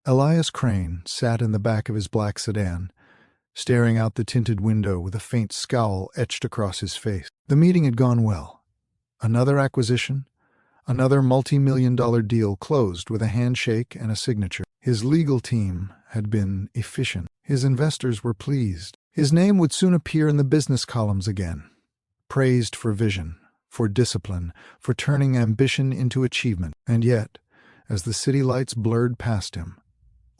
Elias Crane sat in the back of his black sedan, staring out the tinted window with a faint scowl etched across his face. The meeting had gone well. Another acquisition, another multi-million-dollar deal closed with a handshake and a signature. His legal team had been efficient. His investors were pleased. His name would soon appear in the business columns again, praised for vision, for discipline, for turning ambition into achievement. And yet, as the city lights blurred past him,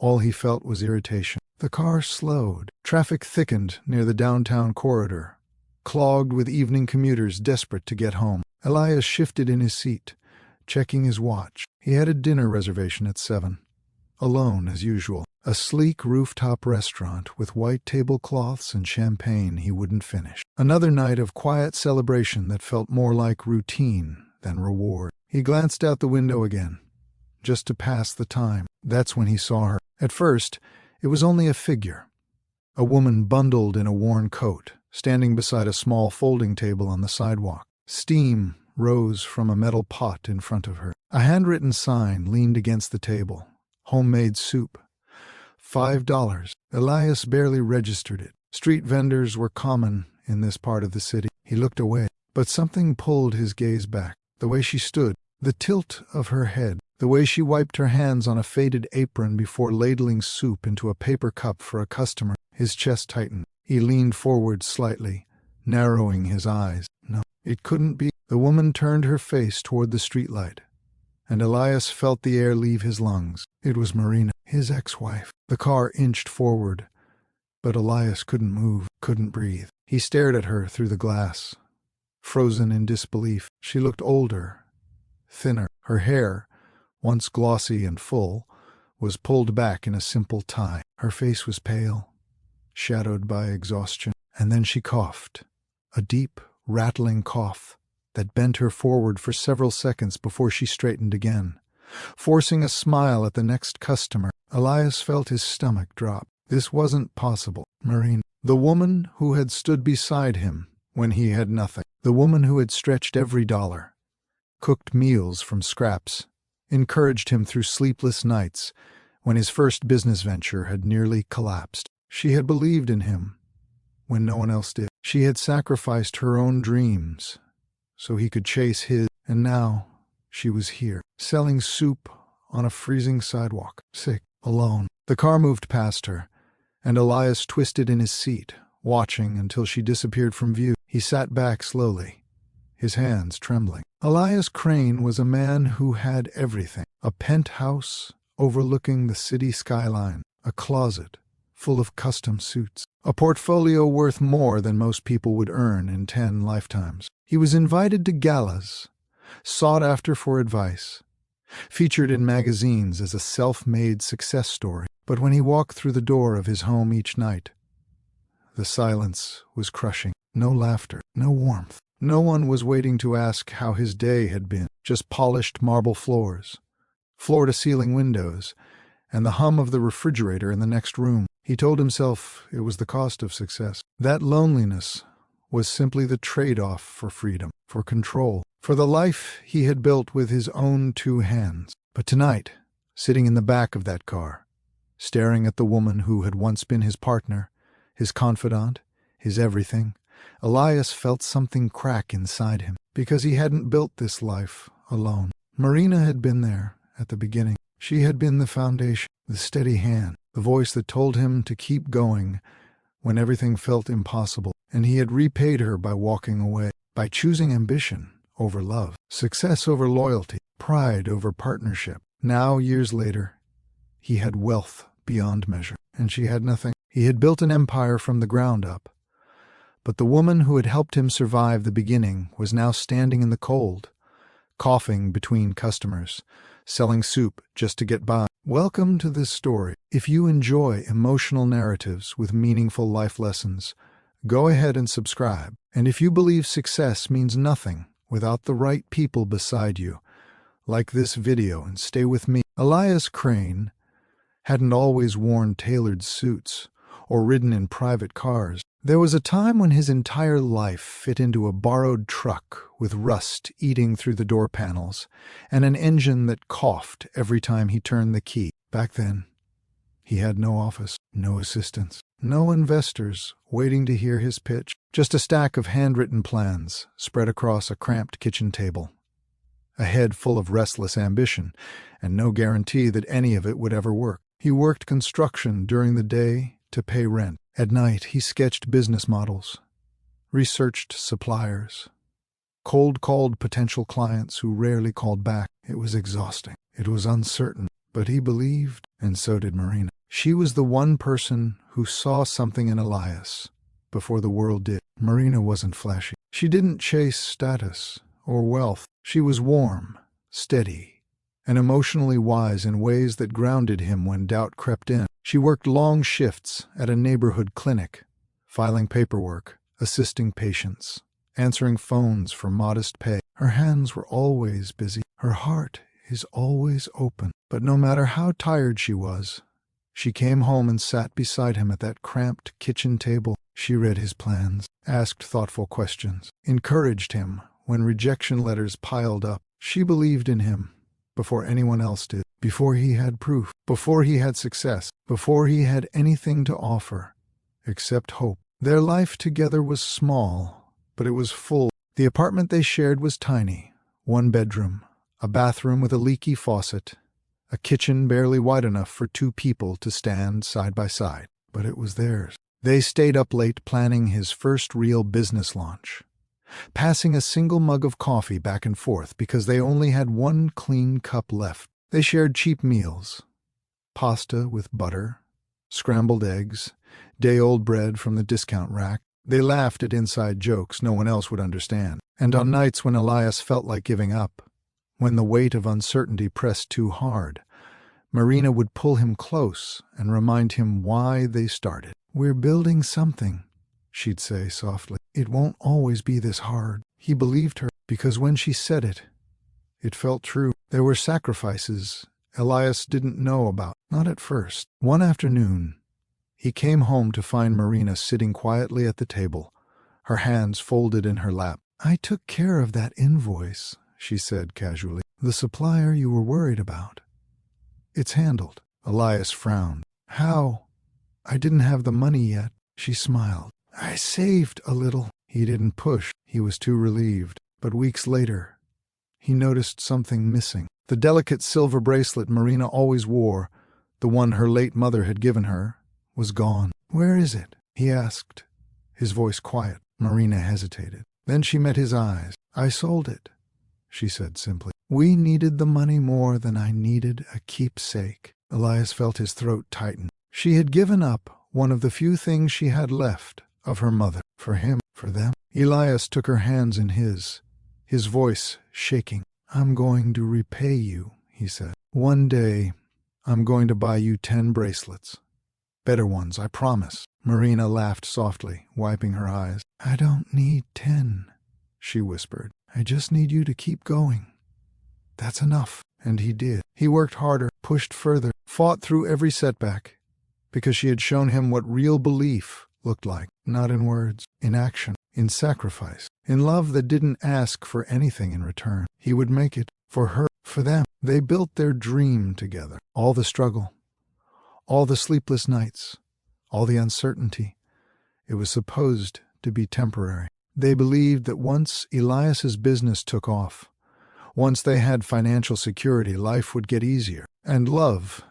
all he felt was irritation. The car slowed. Traffic thickened near the downtown corridor, clogged with evening commuters desperate to get home. Elias shifted in his seat, checking his watch. He had a dinner reservation at 7. Alone, as usual. A sleek rooftop restaurant with white tablecloths and champagne he wouldn't finish. Another night of quiet celebration that felt more like routine than reward. He glanced out the window again, just to pass the time. That's when he saw her. At first, it was only a figure. A woman bundled in a worn coat, standing beside a small folding table on the sidewalk. Steam rose from a metal pot in front of her. A handwritten sign leaned against the table. Homemade soup. $5. Elias barely registered it. Street vendors were common in this part of the city. He looked away, but something pulled his gaze back. The way she stood, the tilt of her head, the way she wiped her hands on a faded apron before ladling soup into a paper cup for a customer. His chest tightened. He leaned forward slightly, narrowing his eyes. No, it couldn't be. The woman turned her face toward the streetlight, and Elias felt the air leave his lungs. It was Marina, his ex-wife. The car inched forward, but Elias couldn't move, couldn't breathe. He stared at her through the glass, frozen in disbelief. She looked older, thinner. Her hair, once glossy and full, was pulled back in a simple tie. Her face was pale, shadowed by exhaustion. And then she coughed, a deep, rattling cough that bent her forward for several seconds before she straightened again, forcing a smile at the next customer. Elias felt his stomach drop. This wasn't possible. Marina, the woman who had stood beside him when he had nothing, the woman who had stretched every dollar, cooked meals from scraps, encouraged him through sleepless nights when his first business venture had nearly collapsed. She had believed in him when no one else did. She had sacrificed her own dreams so he could chase his, and now she was here, selling soup on a freezing sidewalk, sick, alone. The car moved past her, and Elias twisted in his seat, watching until she disappeared from view. He sat back slowly, his hands trembling. Elias Crane was a man who had everything. A penthouse overlooking the city skyline, a closet full of custom suits, a portfolio worth more than most people would earn in 10 lifetimes. He was invited to galas, sought after for advice, featured in magazines as a self-made success story. But when he walked through the door of his home each night, the silence was crushing. No laughter, no warmth. No one was waiting to ask how his day had been. Just polished marble floors, floor-to-ceiling windows, and the hum of the refrigerator in the next room. He told himself it was the cost of success. That loneliness was simply the trade-off for freedom, for control, for the life he had built with his own 2 hands. But tonight, sitting in the back of that car, staring at the woman who had once been his partner, his confidant, his everything, Elias felt something crack inside him, because he hadn't built this life alone. Marina had been there at the beginning. She had been the foundation, the steady hand, the voice that told him to keep going when everything felt impossible. And he had repaid her by walking away, by choosing ambition over love, success over loyalty, pride over partnership. Now, years later, he had wealth beyond measure, and she had nothing. He had built an empire from the ground up. But the woman who had helped him survive the beginning was now standing in the cold, coughing between customers, selling soup just to get by. Welcome to this story. If you enjoy emotional narratives with meaningful life lessons, go ahead and subscribe. And if you believe success means nothing without the right people beside you, like this video and stay with me. Elias Crane hadn't always worn tailored suits or ridden in private cars. There was a time when his entire life fit into a borrowed truck with rust eating through the door panels and an engine that coughed every time he turned the key. Back then, He had no office, no assistants, no investors waiting to hear his pitch, just a stack of handwritten plans spread across a cramped kitchen table. A head full of restless ambition, and no guarantee that any of it would ever work. He worked construction during the day to pay rent. At night, he sketched business models, researched suppliers, cold-called potential clients who rarely called back. It was exhausting. It was uncertain, but he believed, and so did Marina. She was the one person who saw something in Elias before the world did. Marina wasn't flashy. She didn't chase status or wealth. She was warm, steady, and emotionally wise in ways that grounded him when doubt crept in. She worked long shifts at a neighborhood clinic, filing paperwork, assisting patients, answering phones for modest pay. Her hands were always busy. Her heart is always open. But no matter how tired she was, she came home and sat beside him at that cramped kitchen table. She read his plans, asked thoughtful questions, encouraged him when rejection letters piled up. She believed in him before anyone else did, before he had proof, before he had success, before he had anything to offer except hope. Their life together was small, but it was full. The apartment they shared was tiny, one bedroom, a bathroom with a leaky faucet, a kitchen barely wide enough for two people to stand side by side. But it was theirs. They stayed up late planning his first real business launch, passing a single mug of coffee back and forth because they only had one clean cup left. They shared cheap meals, pasta with butter, scrambled eggs, day-old bread from the discount rack. They laughed at inside jokes no one else would understand. And on nights when Elias felt like giving up, when the weight of uncertainty pressed too hard, Marina would pull him close and remind him why they started. "We're building something," she'd say softly. "It won't always be this hard." He believed her, because when she said it, it felt true. There were sacrifices Elias didn't know about, not at first. One afternoon, he came home to find Marina sitting quietly at the table, her hands folded in her lap. "I took care of that invoice," she said casually. "The supplier you were worried about. It's handled." Elias frowned. "How?" "I didn't have the money yet." She smiled. "I saved a little." He didn't push. He was too relieved. But weeks later, he noticed something missing. The delicate silver bracelet Marina always wore, the one her late mother had given her, was gone. "Where is it?" he asked, his voice quiet. Marina hesitated. Then she met his eyes. "I sold it," she said simply. "We needed the money more than I needed a keepsake." Elias felt his throat tighten. She had given up one of the few things she had left of her mother. For him, for them. Elias took her hands in his voice shaking. "I'm going to repay you," he said. "One day, I'm going to buy you 10 bracelets. Better ones, I promise." Marina laughed softly, wiping her eyes. "I don't need 10, she whispered. "I just need you to keep going. That's enough." And he did. He worked harder, pushed further, fought through every setback, because she had shown him what real belief looked like, not in words, in action, in sacrifice, in love that didn't ask for anything in return. He would make it, for her, for them. They built their dream together. All the struggle, all the sleepless nights, all the uncertainty. It was supposed to be temporary. They believed that once Elias's business took off, once they had financial security, life would get easier, and love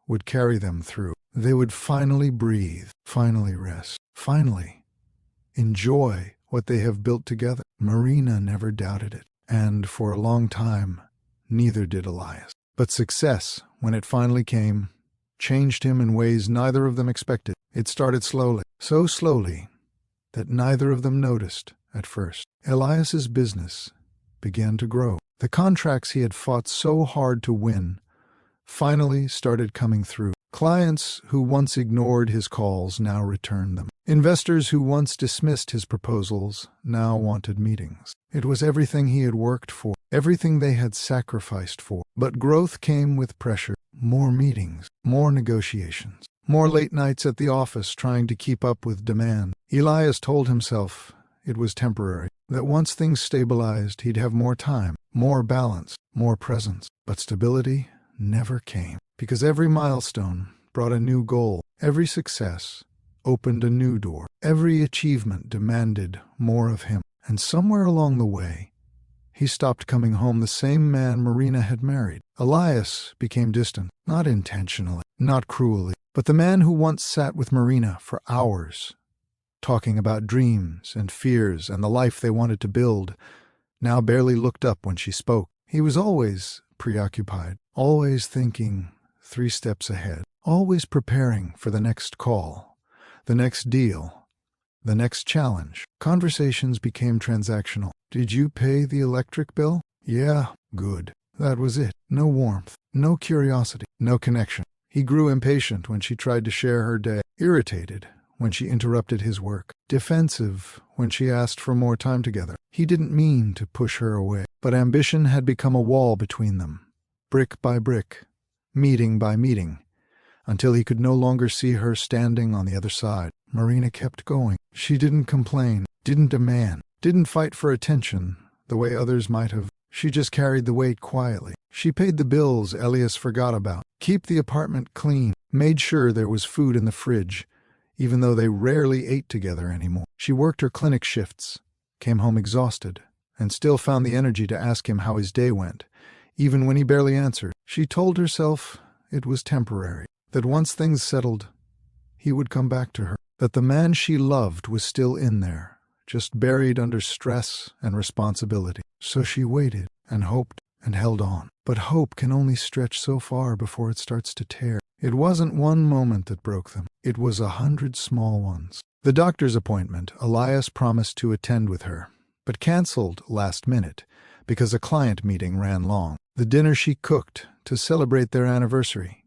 would carry them through. They would finally breathe, finally rest, finally enjoy what they have built together. Marina never doubted it, and for a long time, neither did Elias. But success, when it finally came, changed him in ways neither of them expected. It started slowly, so slowly that neither of them noticed at first. Elias's business began to grow. The contracts he had fought so hard to win finally started coming through. Clients who once ignored his calls now returned them. Investors who once dismissed his proposals now wanted meetings. It was everything he had worked for, everything they had sacrificed for. But growth came with pressure. More meetings, more negotiations, more late nights at the office trying to keep up with demand. Elias told himself it was temporary, that once things stabilized, he'd have more time, more balance, more presence. But stability never came, because every milestone brought a new goal. Every success opened a new door. Every achievement demanded more of him. And somewhere along the way, he stopped coming home the same man Marina had married. Elias became distant, not intentionally, not cruelly, but the man who once sat with Marina for hours, talking about dreams and fears and the life they wanted to build, now barely looked up when she spoke. He was always preoccupied, always thinking 3 steps ahead, always preparing for the next call, the next deal, the next challenge. Conversations became transactional. Did you pay the electric bill? Yeah, good. That was it. No warmth, no curiosity, no connection. He grew impatient when she tried to share her day, irritated when she interrupted his work, defensive when she asked for more time together. He didn't mean to push her away, but ambition had become a wall between them, brick by brick, meeting by meeting, until he could no longer see her standing on the other side. Marina kept going. She didn't complain, didn't demand, didn't fight for attention the way others might have. She just carried the weight quietly. She paid the bills Elias forgot about, kept the apartment clean, made sure there was food in the fridge, even though they rarely ate together anymore. She worked her clinic shifts, came home exhausted, and still found the energy to ask him how his day went, even when he barely answered. She told herself it was temporary, that once things settled, he would come back to her, that the man she loved was still in there, just buried under stress and responsibility. So she waited and hoped and held on. But hope can only stretch so far before it starts to tear. It wasn't one moment that broke them. It was 100 small ones. The doctor's appointment, Elias promised to attend with her, but canceled last minute because a client meeting ran long. The dinner she cooked to celebrate their anniversary,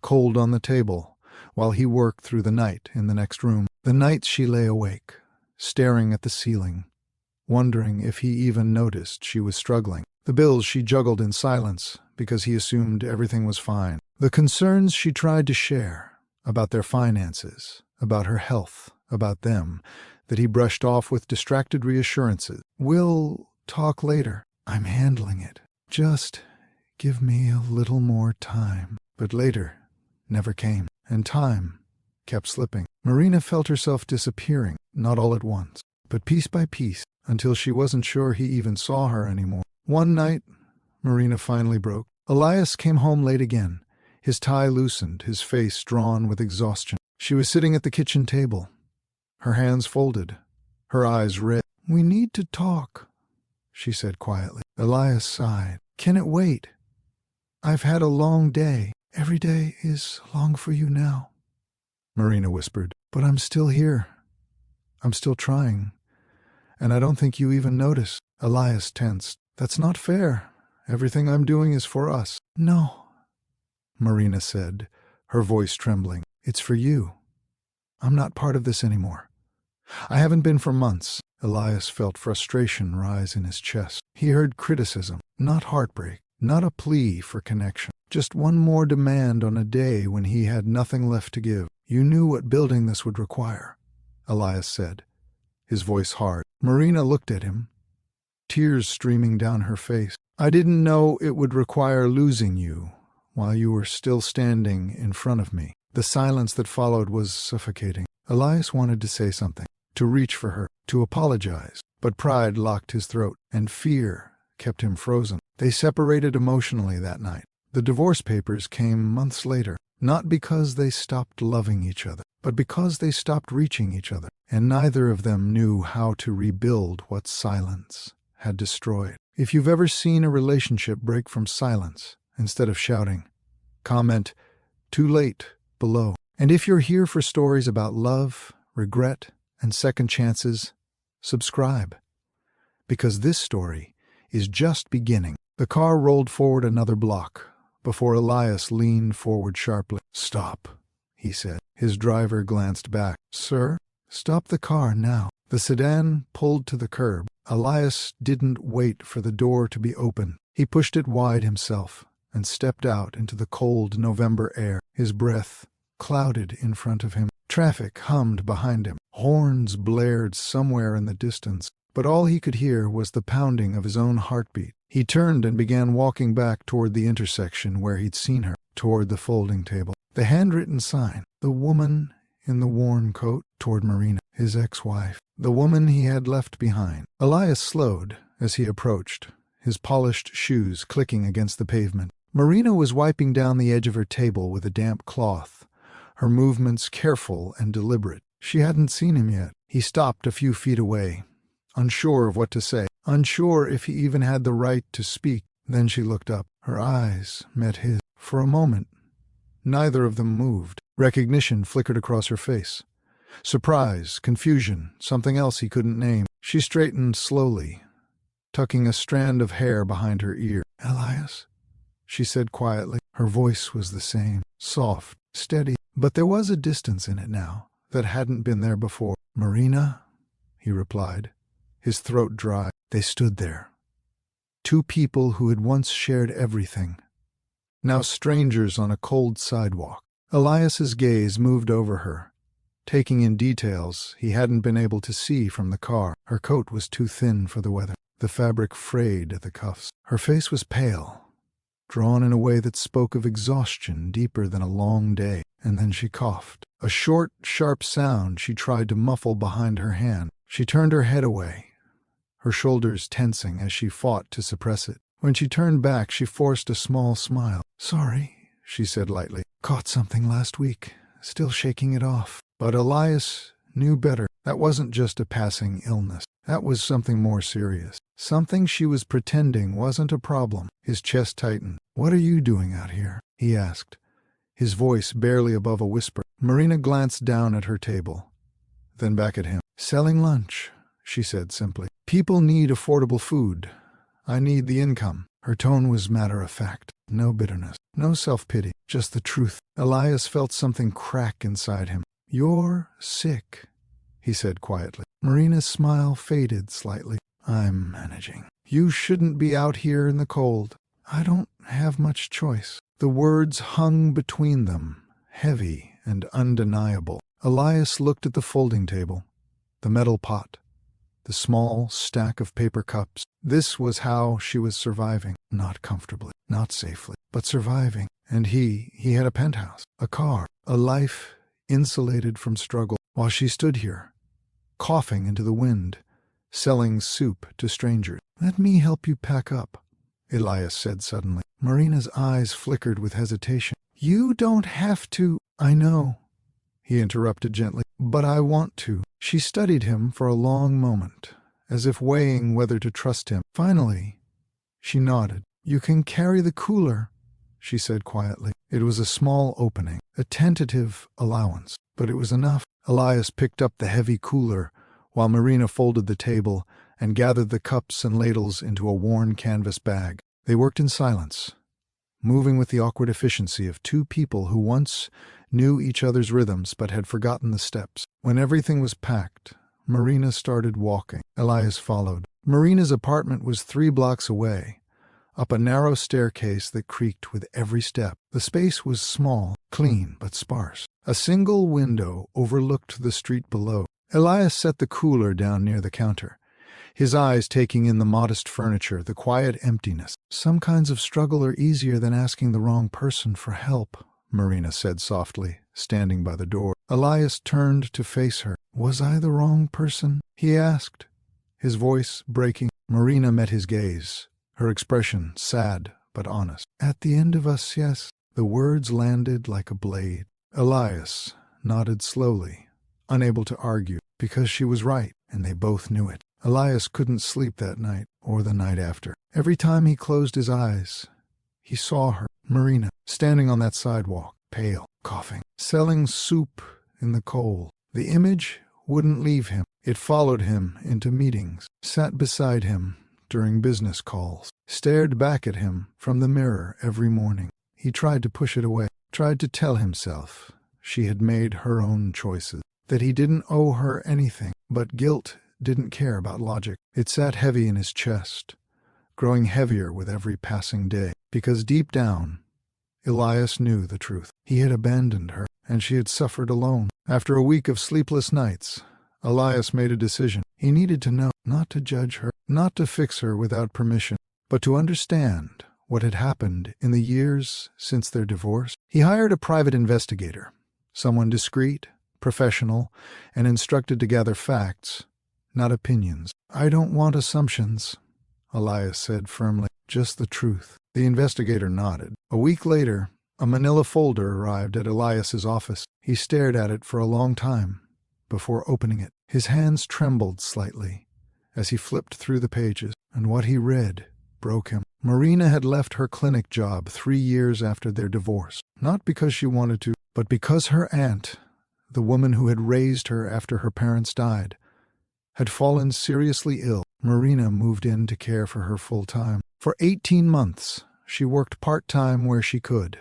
cold on the table, while he worked through the night in the next room. The nights she lay awake, staring at the ceiling, wondering if he even noticed she was struggling. The bills she juggled in silence because he assumed everything was fine. The concerns she tried to share about their finances, about her health, about them, that he brushed off with distracted reassurances. We'll talk later. I'm handling it. Just give me a little more time. But later never came, and time kept slipping. Marina felt herself disappearing, not all at once, but piece by piece, until she wasn't sure he even saw her anymore. One night, Marina finally broke. Elias came home late again, his tie loosened, his face drawn with exhaustion. She was sitting at the kitchen table, her hands folded, her eyes red. "We need to talk," she said quietly. Elias sighed. "Can it wait? I've had a long day. Every day is long for you now," Marina whispered. "But I'm still here. I'm still trying. And I don't think you even notice." Elias tensed. "That's not fair. Everything I'm doing is for us." "No," Marina said, her voice trembling. "It's for you. I'm not part of this anymore. I haven't been for months." Elias felt frustration rise in his chest. He heard criticism, not heartbreak, not a plea for connection. Just one more demand on a day when he had nothing left to give. "You knew what building this would require," Elias said, his voice hard. Marina looked at him, tears streaming down her face. "I didn't know it would require losing you while you were still standing in front of me." The silence that followed was suffocating. Elias wanted to say something, to reach for her, to apologize, but pride locked his throat, and fear kept him frozen. They separated emotionally that night. The divorce papers came months later, not because they stopped loving each other, but because they stopped reaching each other, and neither of them knew how to rebuild what silence had destroyed. If you've ever seen a relationship break from silence instead of shouting, comment "too late" below. And if you're here for stories about love, regret, and second chances, subscribe. Because this story is just beginning. The car rolled forward another block before Elias leaned forward sharply. "Stop," he said. His driver glanced back. "Sir?" "Stop the car now." The sedan pulled to the curb. Elias didn't wait for the door to be open. He pushed it wide himself and stepped out into the cold November air, his breath clouded in front of him. Traffic hummed behind him. Horns blared somewhere in the distance, but all he could hear was the pounding of his own heartbeat. He turned and began walking back toward the intersection where he'd seen her, toward the folding table. The handwritten sign. The woman in the worn coat toward Marina, his ex-wife. The woman he had left behind. Elias slowed as he approached, his polished shoes clicking against the pavement. Marina was wiping down the edge of her table with a damp cloth, her movements careful and deliberate. She hadn't seen him yet. He stopped a few feet away, unsure of what to say, unsure if he even had the right to speak. Then she looked up. Her eyes met his. For a moment, neither of them moved. Recognition flickered across her face. Surprise, confusion, something else he couldn't name. She straightened slowly, tucking a strand of hair behind her ear. "Elias," she said quietly. Her voice was the same, soft, steady, but there was a distance in it now that hadn't been there before. "Marina," he replied, his throat dry. They stood there. Two people who had once shared everything, now strangers on a cold sidewalk. Elias's gaze moved over her, taking in details he hadn't been able to see from the car. Her coat was too thin for the weather, the fabric frayed at the cuffs. Her face was pale, drawn in a way that spoke of exhaustion deeper than a long day. And then she coughed. A short, sharp sound she tried to muffle behind her hand. She turned her head away, her shoulders tensing as she fought to suppress it. When she turned back, she forced a small smile. "Sorry," she said lightly. "Caught something last week. Still shaking it off." But Elias knew better. That wasn't just a passing illness. That was something more serious. Something she was pretending wasn't a problem. His chest tightened. "What are you doing out here?" he asked, his voice barely above a whisper. Marina glanced down at her table, then back at him. "Selling lunch," she said simply. "People need affordable food. I need the income." Her tone was matter-of-fact. No bitterness, no self-pity, just the truth. Elias felt something crack inside him. "You're sick," he said quietly. Marina's smile faded slightly. "I'm managing. You shouldn't be out here in the cold." "I don't have much choice." The words hung between them, heavy and undeniable. Elias looked at the folding table, the metal pot, the small stack of paper cups. This was how she was surviving. Not comfortably, not safely, but surviving. And he had a penthouse, a car, a life insulated from struggle. While she stood here, coughing into the wind, selling soup to strangers. "Let me help you pack up," Elias said suddenly. Marina's eyes flickered with hesitation. "You don't have to." "I know," he interrupted gently, "but I want to." She studied him for a long moment, as if weighing whether to trust him. Finally, she nodded. "You can carry the cooler," she said quietly. It was a small opening, a tentative allowance, but it was enough. Elias picked up the heavy cooler, while Marina folded the table and gathered the cups and ladles into a worn canvas bag. They worked in silence, moving with the awkward efficiency of two people who once knew each other's rhythms but had forgotten the steps. When everything was packed, Marina started walking. Elias followed. Marina's apartment was 3 blocks away, up a narrow staircase that creaked with every step. The space was small, clean, but sparse. A single window overlooked the street below. Elias set the cooler down near the counter, his eyes taking in the modest furniture, the quiet emptiness. "Some kinds of struggle are easier than asking the wrong person for help," Marina said softly, standing by the door. Elias turned to face her. "Was I the wrong person?" he asked, his voice breaking. Marina met his gaze, her expression sad but honest. "At the end of us, yes." The words landed like a blade. Elias nodded slowly, unable to argue, because she was right, and they both knew it. Elias couldn't sleep that night, or the night after. Every time he closed his eyes, he saw her, Marina, standing on that sidewalk, pale, coughing, selling soup in the cold. The image wouldn't leave him. It followed him into meetings, sat beside him during business calls, stared back at him from the mirror every morning. He tried to push it away, tried to tell himself she had made her own choices, that he didn't owe her anything, but guilt didn't care about logic. It sat heavy in his chest, growing heavier with every passing day, because deep down, Elias knew the truth. He had abandoned her, and she had suffered alone. After a week of sleepless nights, Elias made a decision. He needed to know, not to judge her, not to fix her without permission, but to understand what had happened in the years since their divorce. He hired a private investigator, someone discreet, professional, and instructed to gather facts, not opinions. "I don't want assumptions," Elias said firmly. "Just the truth." The investigator nodded. A week later, a manila folder arrived at Elias's office. He stared at it for a long time before opening it. His hands trembled slightly as he flipped through the pages, and what he read broke him. Marina had left her clinic job 3 years after their divorce, not because she wanted to, but because her aunt, the woman who had raised her after her parents died, had fallen seriously ill. Marina moved in to care for her full-time. For 18 months, she worked part-time where she could,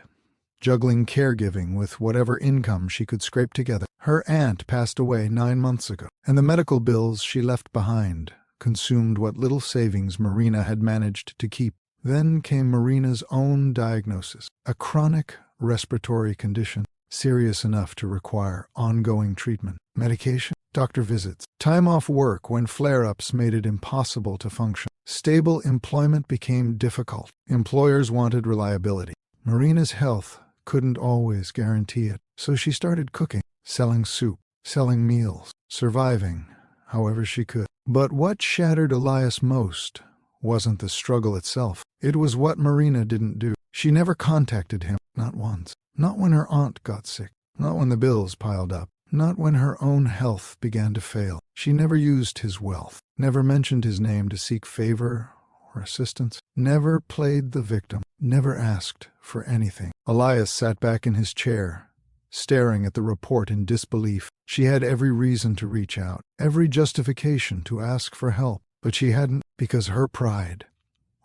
juggling caregiving with whatever income she could scrape together. Her aunt passed away 9 months ago, and the medical bills she left behind consumed what little savings Marina had managed to keep. Then came Marina's own diagnosis, a chronic respiratory condition, serious enough to require ongoing treatment, medication, doctor visits, time off work when flare-ups made it impossible to function. Stable employment became difficult. Employers wanted reliability. Marina's health couldn't always guarantee it, so she started cooking, selling soup, selling meals, surviving however she could. But what shattered Elias most wasn't the struggle itself. It was what Marina didn't do. She never contacted him, not once. Not when her aunt got sick. Not when the bills piled up. Not when her own health began to fail. She never used his wealth. Never mentioned his name to seek favor or assistance. Never played the victim. Never asked for anything. Elias sat back in his chair, staring at the report in disbelief. She had every reason to reach out, every justification to ask for help, but she hadn't because her pride,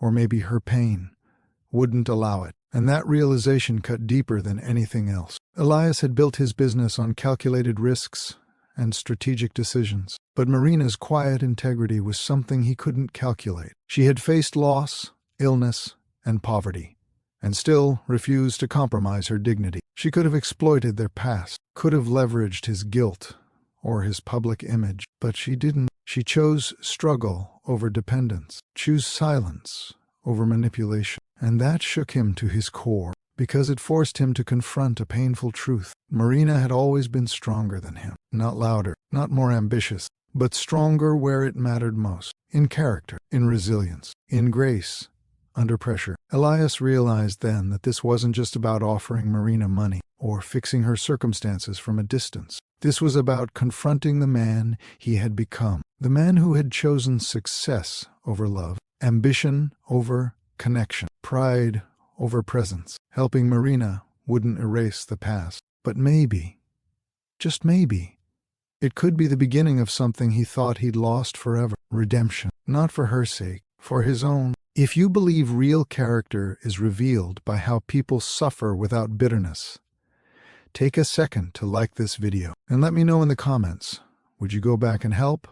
or maybe her pain, wouldn't allow it. And that realization cut deeper than anything else. Elias had built his business on calculated risks and strategic decisions, but Marina's quiet integrity was something he couldn't calculate. She had faced loss, illness, and poverty, and still refused to compromise her dignity. She could have exploited their past, could have leveraged his guilt or his public image, but she didn't. She chose struggle over dependence, chose silence over manipulation, and that shook him to his core because it forced him to confront a painful truth. Marina had always been stronger than him, not louder, not more ambitious, but stronger where it mattered most, in character, in resilience, in grace, under pressure. Elias realized then that this wasn't just about offering Marina money or fixing her circumstances from a distance. This was about confronting the man he had become, the man who had chosen success over love, ambition over connection, pride over presence. Helping Marina wouldn't erase the past, but maybe, just maybe, it could be the beginning of something he thought he'd lost forever. Redemption, not for her sake, for his own. If you believe real character is revealed by how people suffer without bitterness, take a second to like this video and let me know in the comments. Would you go back and help,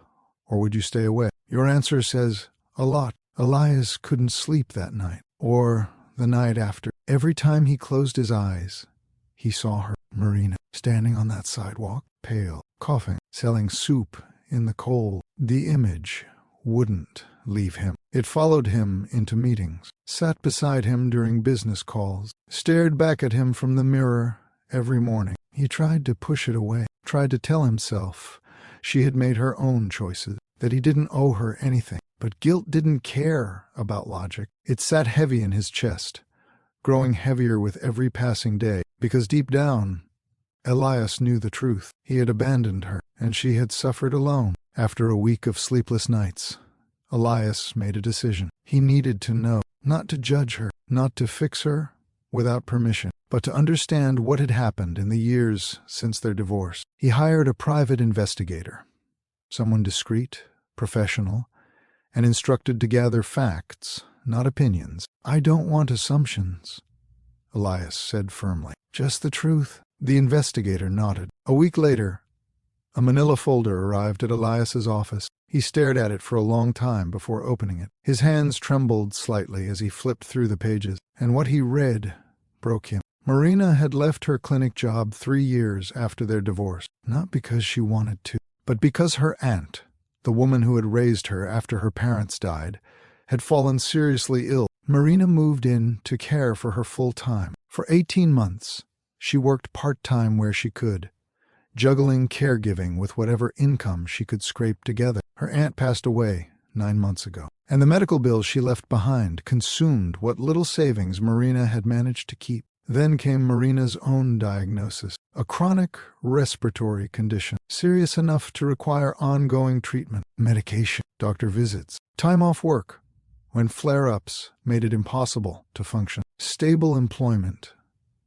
or would you stay away? Your answer says a lot. Elias couldn't sleep that night, or the night after. Every time he closed his eyes, he saw her, Marina, standing on that sidewalk, pale, coughing, selling soup in the cold. The image wouldn't leave him. It followed him into meetings, sat beside him during business calls, stared back at him from the mirror every morning. He tried to push it away, tried to tell himself she had made her own choices, that he didn't owe her anything. But guilt didn't care about logic. It sat heavy in his chest, growing heavier with every passing day, because deep down, Elias knew the truth. He had abandoned her, and she had suffered alone. After a week of sleepless nights, Elias made a decision. He needed to know, not to judge her, not to fix her without permission, but to understand what had happened in the years since their divorce. He hired a private investigator, someone discreet, professional, and instructed to gather facts, not opinions. "I don't want assumptions," Elias said firmly. "Just the truth." The investigator nodded. A week later, a manila folder arrived at Elias's office. He stared at it for a long time before opening it. His hands trembled slightly as he flipped through the pages, and what he read broke him. Marina had left her clinic job 3 years after their divorce, not because she wanted to, but because her aunt, the woman who had raised her after her parents died, had fallen seriously ill. Marina moved in to care for her full-time. For 18 months, she worked part-time where she could, juggling caregiving with whatever income she could scrape together. Her aunt passed away 9 months ago, and the medical bills she left behind consumed what little savings Marina had managed to keep. Then came Marina's own diagnosis, a chronic respiratory condition, serious enough to require ongoing treatment, medication, doctor visits, time off work when flare-ups made it impossible to function. Stable employment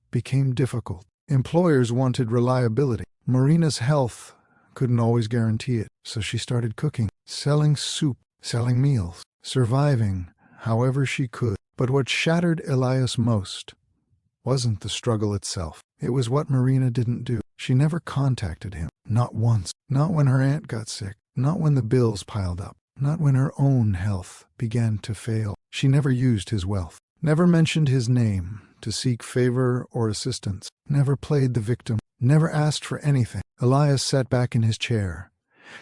became difficult. Employers wanted reliability. Marina's health couldn't always guarantee it, so she started cooking, selling soup, selling meals, surviving however she could. But what shattered Elias most wasn't the struggle itself. It was what Marina didn't do. She never contacted him. Not once. Not when her aunt got sick. Not when the bills piled up. Not when her own health began to fail. She never used his wealth. Never mentioned his name to seek favor or assistance. Never played the victim. Never asked for anything. Elias sat back in his chair,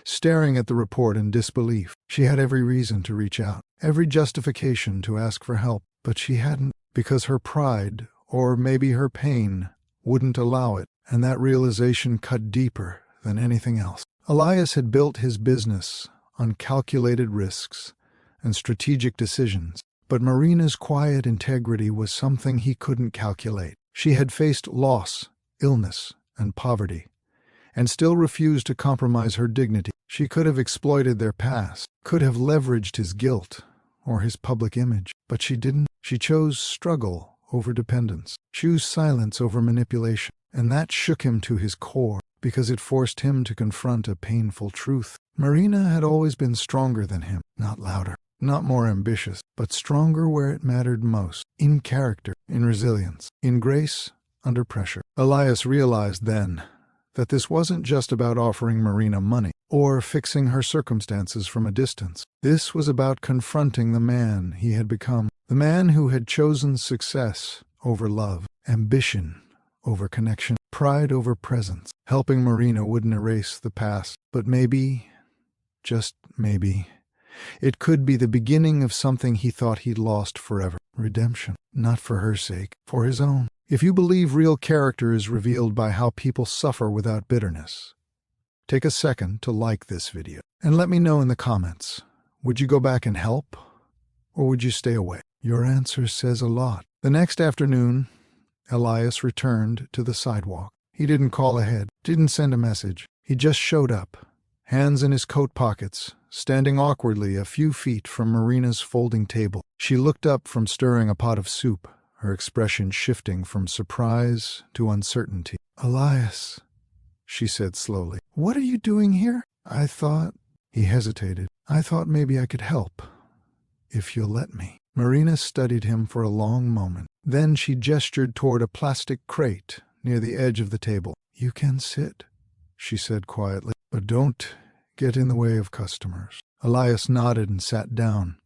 staring at the report in disbelief. She had every reason to reach out, every justification to ask for help, but she hadn't, because her pride, or maybe her pain, wouldn't allow it, and that realization cut deeper than anything else. Elias had built his business on calculated risks and strategic decisions, but Marina's quiet integrity was something he couldn't calculate. She had faced loss, illness, and poverty, and still refused to compromise her dignity. She could have exploited their past, could have leveraged his guilt or his public image, but she didn't. She chose struggle over dependence, choose silence over manipulation, and that shook him to his core because it forced him to confront a painful truth. Marina had always been stronger than him, not louder, not more ambitious, but stronger where it mattered most, in character, in resilience, in grace under pressure. Elias realized then that this wasn't just about offering Marina money or fixing her circumstances from a distance. This was about confronting the man he had become, the man who had chosen success over love, ambition over connection, pride over presence. Helping Marina wouldn't erase the past, but maybe, just maybe, it could be the beginning of something he thought he'd lost forever. Redemption. Not for her sake, for his own. If you believe real character is revealed by how people suffer without bitterness, take a second to like this video and let me know in the comments. Would you go back and help, or would you stay away? Your answer says a lot. The next afternoon, Elias returned to the sidewalk. He didn't call ahead, didn't send a message. He just showed up, hands in his coat pockets, standing awkwardly a few feet from Marina's folding table. She looked up from stirring a pot of soup, her expression shifting from surprise to uncertainty. "Elias," she said slowly, "what are you doing here?" "I thought—" He hesitated. "I thought maybe I could help, if you'll let me." Marina studied him for a long moment. Then she gestured toward a plastic crate near the edge of the table. "You can sit," she said quietly, "but don't get in the way of customers." Elias nodded and sat down,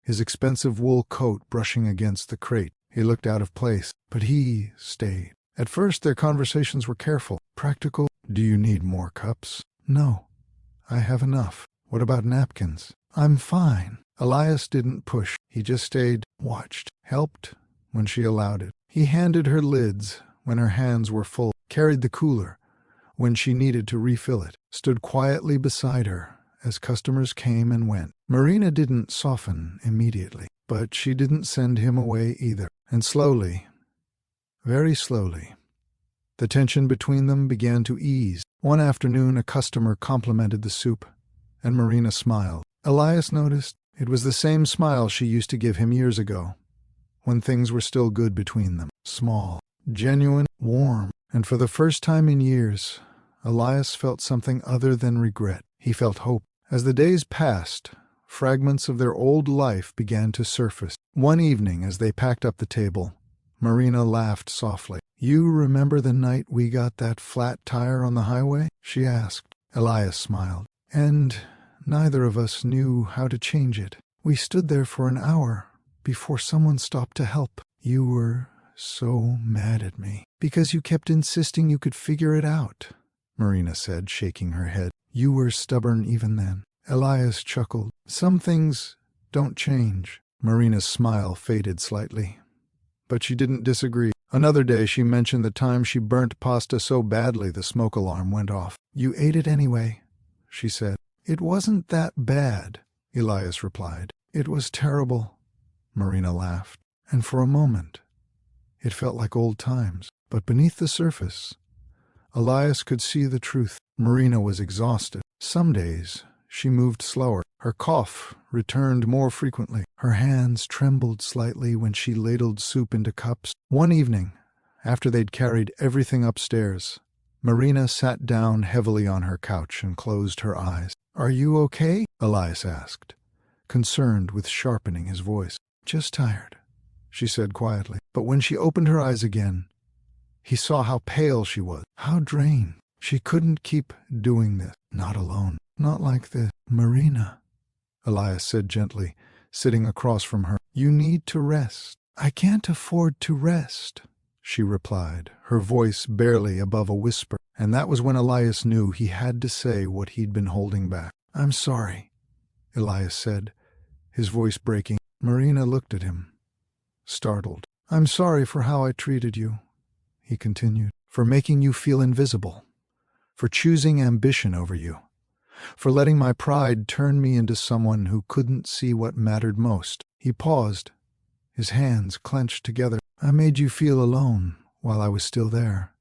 his expensive wool coat brushing against the crate. He looked out of place, but he stayed. At first their conversations were careful, practical. "Do you need more cups?" "No, I have enough." "What about napkins?" "I'm fine." Elias didn't push. He just stayed, watched, helped when she allowed it. He handed her lids when her hands were full, carried the cooler when she needed to refill it, stood quietly beside her as customers came and went. Marina didn't soften immediately, but she didn't send him away either. And slowly, very slowly, the tension between them began to ease. One afternoon a customer complimented the soup, and Marina smiled. Elias noticed it was the same smile she used to give him years ago, when things were still good between them. Small, genuine, warm. And for the first time in years, Elias felt something other than regret. He felt hope. As the days passed, fragments of their old life began to surface. One evening, as they packed up the table, Marina laughed softly. "You remember the night we got that flat tire on the highway?" she asked. Elias smiled. "And neither of us knew how to change it. We stood there for an hour before someone stopped to help. You were so mad at me because you kept insisting you could figure it out," Marina said, shaking her head. "You were stubborn even then." Elias chuckled. "Some things don't change." Marina's smile faded slightly, but she didn't disagree. Another day she mentioned the time she burnt pasta so badly the smoke alarm went off. "You ate it anyway," she said. "It wasn't that bad," Elias replied. "It was terrible," Marina laughed. And for a moment, it felt like old times. But beneath the surface, Elias could see the truth. Marina was exhausted. Some days, she moved slower. Her cough returned more frequently. Her hands trembled slightly when she ladled soup into cups. One evening, after they'd carried everything upstairs, Marina sat down heavily on her couch and closed her eyes. "Are you okay?" Elias asked, concerned with sharpening his voice. "Just tired," she said quietly. But when she opened her eyes again, he saw how pale she was, how drained. She couldn't keep doing this. Not alone. Not like this. "Marina," Elias said gently, sitting across from her. "You need to rest." "I can't afford to rest," she replied, her voice barely above a whisper. And that was when Elias knew he had to say what he'd been holding back. "I'm sorry," Elias said, his voice breaking. Marina looked at him, startled. "I'm sorry for how I treated you," he continued, "for making you feel invisible, for choosing ambition over you, for letting my pride turn me into someone who couldn't see what mattered most." He paused, his hands clenched together. "I made you feel alone while I was still there,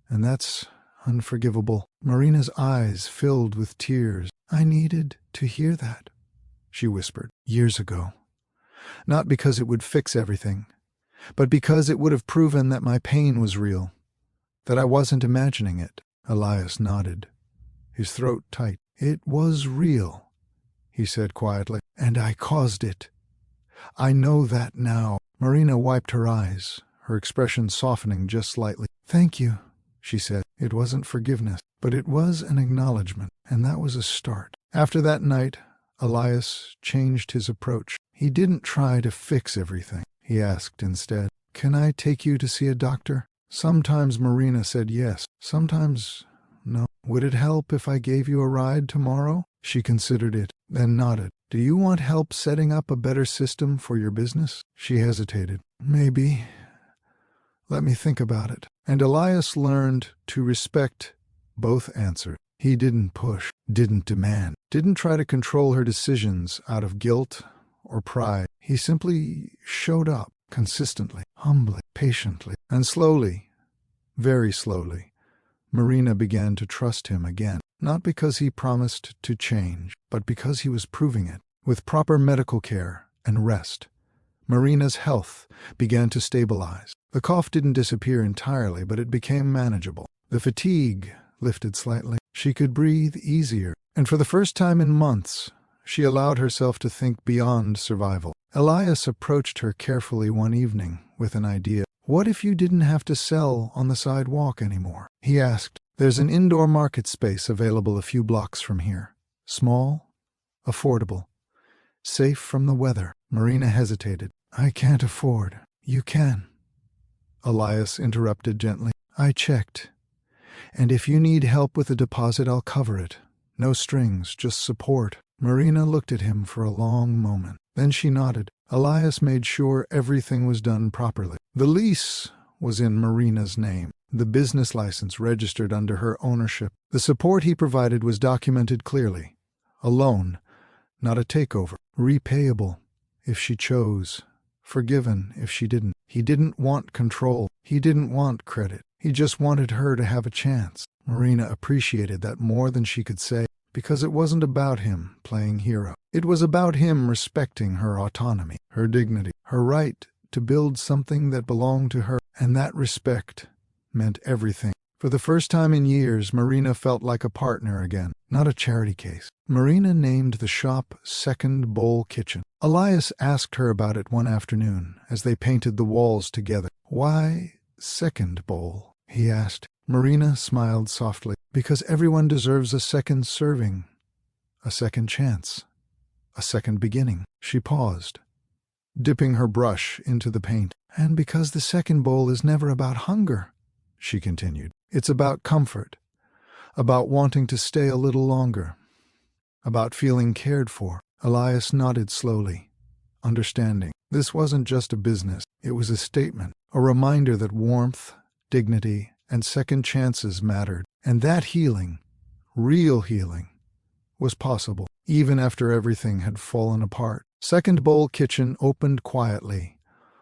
and that's unforgivable." Marina's eyes filled with tears. "I needed to hear that," she whispered, "years ago. Not because it would fix everything, but because it would have proven that my pain was real, that I wasn't imagining it." Elias nodded, his throat tight. "It was real," he said quietly, "and I caused it. I know that now." Marina wiped her eyes, her expression softening just slightly. "Thank you," she said. It wasn't forgiveness, but it was an acknowledgement, and that was a start. After that night, Elias changed his approach. He didn't try to fix everything. He asked instead, "Can I take you to see a doctor?" Sometimes Marina said yes, sometimes no. "Would it help if I gave you a ride tomorrow?" She considered it, then nodded. "Do you want help setting up a better system for your business?" She hesitated. "Maybe. Let me think about it." And Elias learned to respect both answers. He didn't push, didn't demand, didn't try to control her decisions out of guilt or pride. He simply showed up, consistently, humbly, patiently. And slowly, very slowly, Marina began to trust him again. Not because he promised to change, but because he was proving it. With proper medical care and rest, Marina's health began to stabilize. The cough didn't disappear entirely, but it became manageable. The fatigue lifted slightly. She could breathe easier, and for the first time in months, she allowed herself to think beyond survival. Elias approached her carefully one evening with an idea. "What if you didn't have to sell on the sidewalk anymore?" he asked. "There's an indoor market space available a few blocks from here. Small, affordable, safe from the weather." Marina hesitated. "I can't afford." "You can," Elias interrupted gently. "I checked. And if you need help with a deposit, I'll cover it. No strings, just support." Marina looked at him for a long moment. Then she nodded. Elias made sure everything was done properly. The lease was in Marina's name, the business license registered under her ownership. The support he provided was documented clearly. A loan, not a takeover. Repayable if she chose. Forgiven if she didn't. He didn't want control. He didn't want credit. He just wanted her to have a chance. Marina appreciated that more than she could say, because it wasn't about him playing hero. It was about him respecting her autonomy, her dignity, her right to build something that belonged to her, and that respect meant everything. For the first time in years, Marina felt like a partner again, not a charity case. Marina named the shop Second Bowl Kitchen. Elias asked her about it one afternoon as they painted the walls together. "Why Second Bowl?" he asked. Marina smiled softly. "Because everyone deserves a second serving, a second chance, a second beginning." She paused, dipping her brush into the paint. "And because the second bowl is never about hunger," she continued. "It's about comfort, about wanting to stay a little longer, about feeling cared for." Elias nodded slowly, understanding. This wasn't just a business, it was a statement, a reminder that warmth, dignity, and second chances mattered, and that healing, real healing, was possible, even after everything had fallen apart. Second Bowl Kitchen opened quietly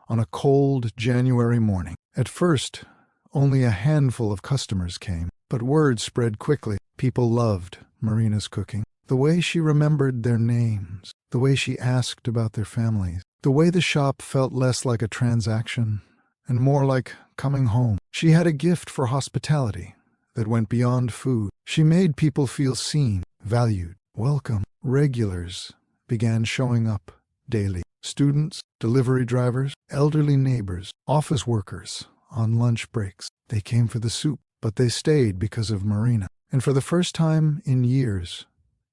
on a cold January morning. At first, only a handful of customers came, but word spread quickly. People loved Marina's cooking. The way she remembered their names, the way she asked about their families, the way the shop felt less like a transaction and more like coming home. She had a gift for hospitality that went beyond food. She made people feel seen, valued, welcome. Regulars began showing up daily. Students, delivery drivers, elderly neighbors, office workers on lunch breaks. They came for the soup, but they stayed because of Marina. And for the first time in years,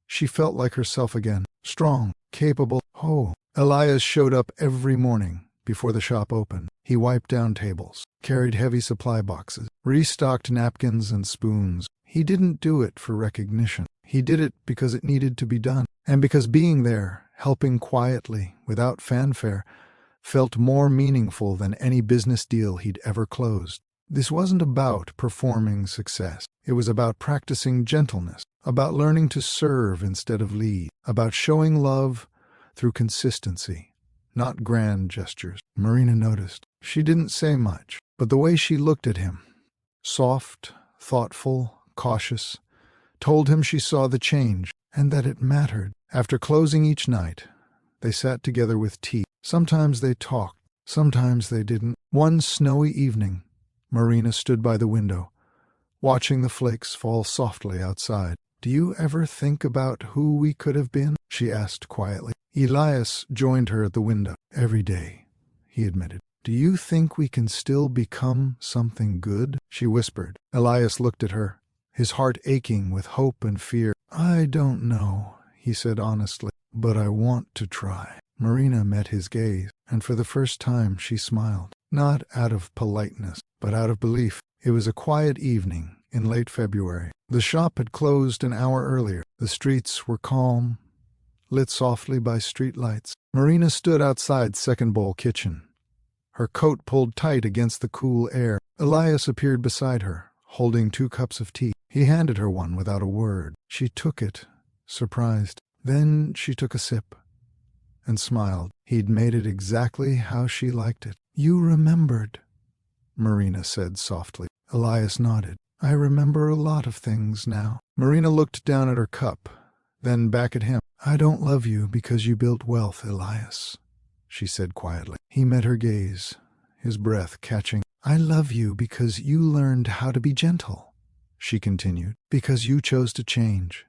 she felt like herself again, strong, capable, whole. Elias showed up every morning before the shop opened. He wiped down tables, carried heavy supply boxes, restocked napkins and spoons. He didn't do it for recognition. He did it because it needed to be done, and because being there, helping quietly, without fanfare, felt more meaningful than any business deal he'd ever closed. This wasn't about performing success. It was about practicing gentleness, about learning to serve instead of lead, about showing love through consistency, not grand gestures. Marina noticed. She didn't say much, but the way she looked at him, soft, thoughtful, cautious, told him she saw the change and that it mattered. After closing each night, they sat together with tea. Sometimes they talked, sometimes they didn't. One snowy evening, Marina stood by the window, watching the flakes fall softly outside. "Do you ever think about who we could have been?" she asked quietly. Elias joined her at the window. "Every day," he admitted. "Do you think we can still become something good?" she whispered. Elias looked at her, his heart aching with hope and fear. "I don't know," he said honestly, "but I want to try." Marina met his gaze, and for the first time she smiled, not out of politeness, but out of belief. It was a quiet evening in late February. The shop had closed an hour earlier. The streets were calm, lit softly by street lights. Marina stood outside Second Bowl Kitchen, her coat pulled tight against the cool air. Elias appeared beside her, holding 2 cups of tea. He handed her one without a word. She took it, surprised. Then she took a sip and smiled. He'd made it exactly how she liked it. "You remembered," Marina said softly. Elias nodded. "I remember a lot of things now." Marina looked down at her cup, then back at him. "I don't love you because you built wealth, Elias," she said quietly. He met her gaze, his breath catching. "I love you because you learned how to be gentle," she continued, "because you chose to change,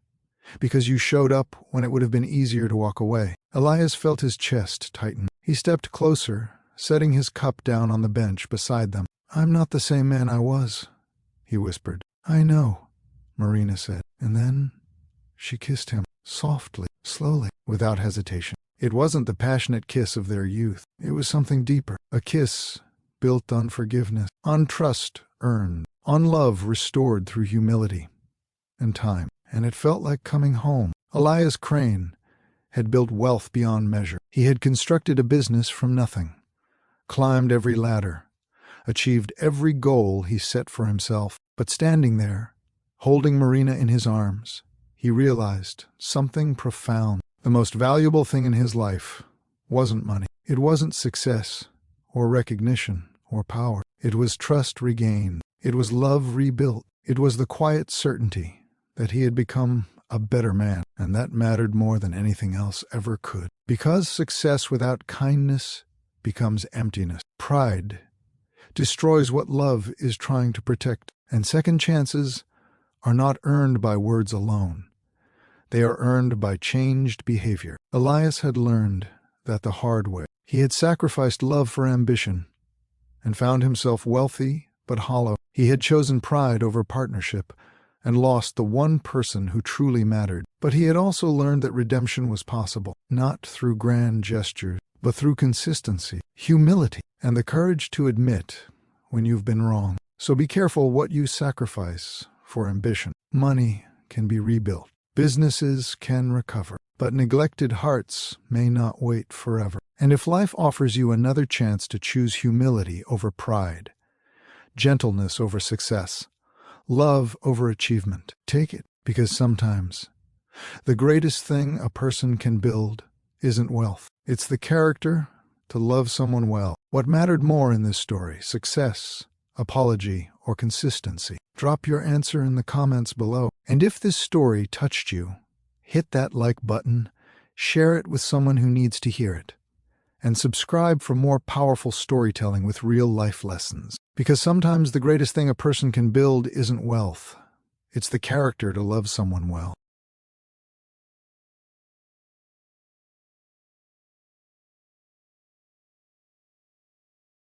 because you showed up when it would have been easier to walk away." Elias felt his chest tighten. He stepped closer, setting his cup down on the bench beside them. "I'm not the same man I was," he whispered. "I know," Marina said. And then she kissed him, softly, slowly, without hesitation. It wasn't the passionate kiss of their youth. It was something deeper. A kiss built on forgiveness, on trust earned, on love restored through humility and time. And it felt like coming home. Elias Crane had built wealth beyond measure. He had constructed a business from nothing, climbed every ladder, achieved every goal he set for himself. But standing there, holding Marina in his arms, he realized something profound. The most valuable thing in his life wasn't money. It wasn't success or recognition or power. It was trust regained. It was love rebuilt. It was the quiet certainty that he had become a better man, and that mattered more than anything else ever could. Because success without kindness becomes emptiness. Pride destroys what love is trying to protect, and second chances are not earned by words alone. They are earned by changed behavior. Elias had learned that the hard way. He had sacrificed love for ambition and found himself wealthy but hollow. He had chosen pride over partnership and lost the one person who truly mattered. But he had also learned that redemption was possible, not through grand gestures, but through consistency, humility, and the courage to admit when you've been wrong. So be careful what you sacrifice for ambition. Money can be rebuilt. Businesses can recover. but neglected hearts may not wait forever. And if life offers you another chance to choose humility over pride, gentleness over success, love over achievement, take it, because sometimes the greatest thing a person can build isn't wealth. It's the character to love someone well. What mattered more in this story, success, apology, or consistency? Drop your answer in the comments below. And if this story touched you, hit that like button, share it with someone who needs to hear it, and subscribe for more powerful storytelling with real-life lessons. Because sometimes the greatest thing a person can build isn't wealth. It's the character to love someone well.